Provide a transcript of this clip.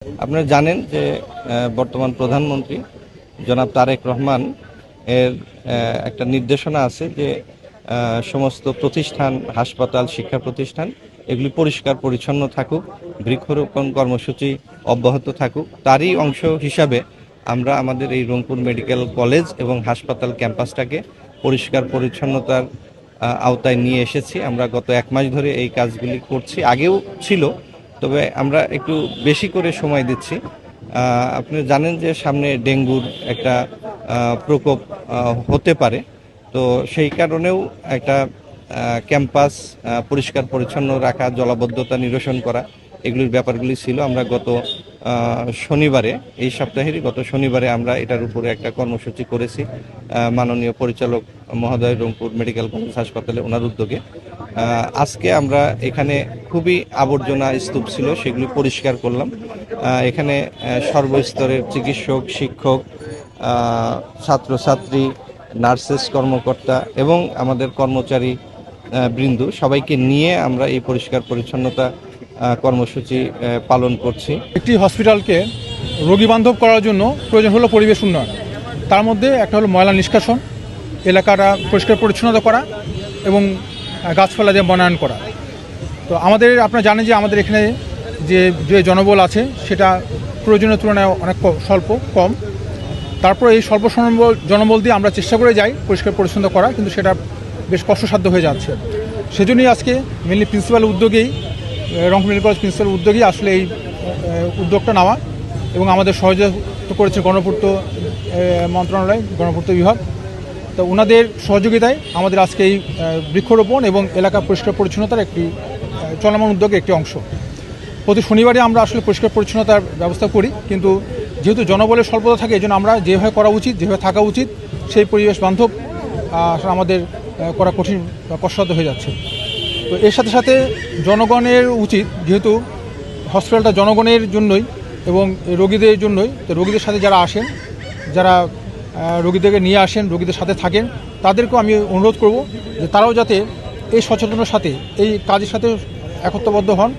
আপনারা জানেন যে বর্তমান প্রধানমন্ত্রী জনাব তারেক রহমান এর একটা নির্দেশনা আছে যে সমস্ত প্রতিষ্ঠান, হাসপাতাল, শিক্ষা প্রতিষ্ঠান এগুলি পরিষ্কার পরিচ্ছন্ন থাকুক, বৃক্ষরোপণ কর্মসূচি অব্যাহত থাকুক। তারই অংশ হিসাবে আমরা আমাদের এই রংপুর মেডিকেল কলেজ এবং হাসপাতাল ক্যাম্পাসটাকে পরিষ্কার পরিচ্ছন্নতার আওতায় নিয়ে এসেছি। আমরা গত 1 মাস ধরে এই কাজগুলি করছি, আগেও ছিল, তবে আমরা একটু বেশি করে সময় দিচ্ছি। আপনি জানেন যে সামনে ডেঙ্গুর একটা প্রকোপ হতে পারে, তো সেই কারণেও একটা ক্যাম্পাস পরিষ্কার পরিচ্ছন্ন রাখা, জলাবদ্ধতা নিরসন করা, এগুলির ব্যাপারগুলি ছিল। আমরা গত শনিবারে, এই সপ্তাহেরই গত শনিবারে আমরা এটার উপরে একটা কর্মসূচি করেছি মাননীয় পরিচালক মহোদয় রংপুর মেডিকেল কলেজ হাসপাতালে, ওনার উদ্যোগে। আজকে আমরা এখানে খুবই আবর্জনা স্তূপ ছিল, সেগুলি পরিষ্কার করলাম। এখানে সর্বস্তরের চিকিৎসক, শিক্ষক, ছাত্রছাত্রী, নার্সেস কর্মকর্তা এবং আমাদের কর্মচারী বৃন্দ সবাইকে নিয়ে আমরা এই পরিষ্কার পরিচ্ছন্নতা কর্মসূচি পালন করছি। একটি হসপিটালকে রোগী বান্ধব করার জন্য প্রয়োজন হলো পরিবেশ উন্নয়ন। তার মধ্যে একটা হলো ময়লা নিষ্কাশন, এলাকাটা পরিষ্কার পরিচ্ছন্নতা করা এবং গাছপালা দিয়ে বনায়ন করা। তো আপনারা জানেন যে আমাদের এখানে যে জনবল আছে সেটা প্রয়োজনের তুলনায় অনেক কম। তারপর এই স্বল্প জনবল দিয়ে আমরা চেষ্টা করে যাই পরিষ্কার পরিচ্ছন্ন করা, কিন্তু সেটা বেশ কষ্টসাধ্য হয়ে যাচ্ছে। সেজন্যই আজকে মেনলি প্রিন্সিপাল উদ্যোগেই, রংপুর মেডিকেল কলেজ প্রিন্সিপাল উদ্যোগেই আসলে এই উদ্যোগটা নেওয়া, এবং আমাদের সহযোগিতা করেছে গণপূর্ত মন্ত্রণালয়, গণপূর্ত বিভাগ। তো ওনাদের সহযোগিতায় আমাদের আজকে এই বৃক্ষরোপণ এবং এলাকা পরিষ্কার পরিচ্ছন্নতার একটি চলমান উদ্যোগের একটি অংশ। প্রতি শনিবারে আমরা আসলে পরিষ্কার পরিচ্ছন্নতার ব্যবস্থা করি, কিন্তু যেহেতু জনবলের স্বল্পতা থাকে, এই জন্য আমরা যেভাবে করা উচিত, যেভাবে থাকা উচিত, সেই পরিবেশ বান্ধব আমাদের করা কঠিন বা কষ্টসাধ্য হয়ে যাচ্ছে। তো এর সাথে সাথে জনগণের উচিত, যেহেতু হসপিটালটা জনগণের জন্যই এবং রোগীদের জন্যই, তো রোগীদের সাথে যারা আসেন, যারা রোগীদেরকে নিয়ে আসেন, রোগীদের সাথে থাকেন, তাদেরকেও আমি অনুরোধ করব যে তারাও যাতে এই সচেতনতার সাথে, এই কাজের সাথে একত্রবদ্ধ হন।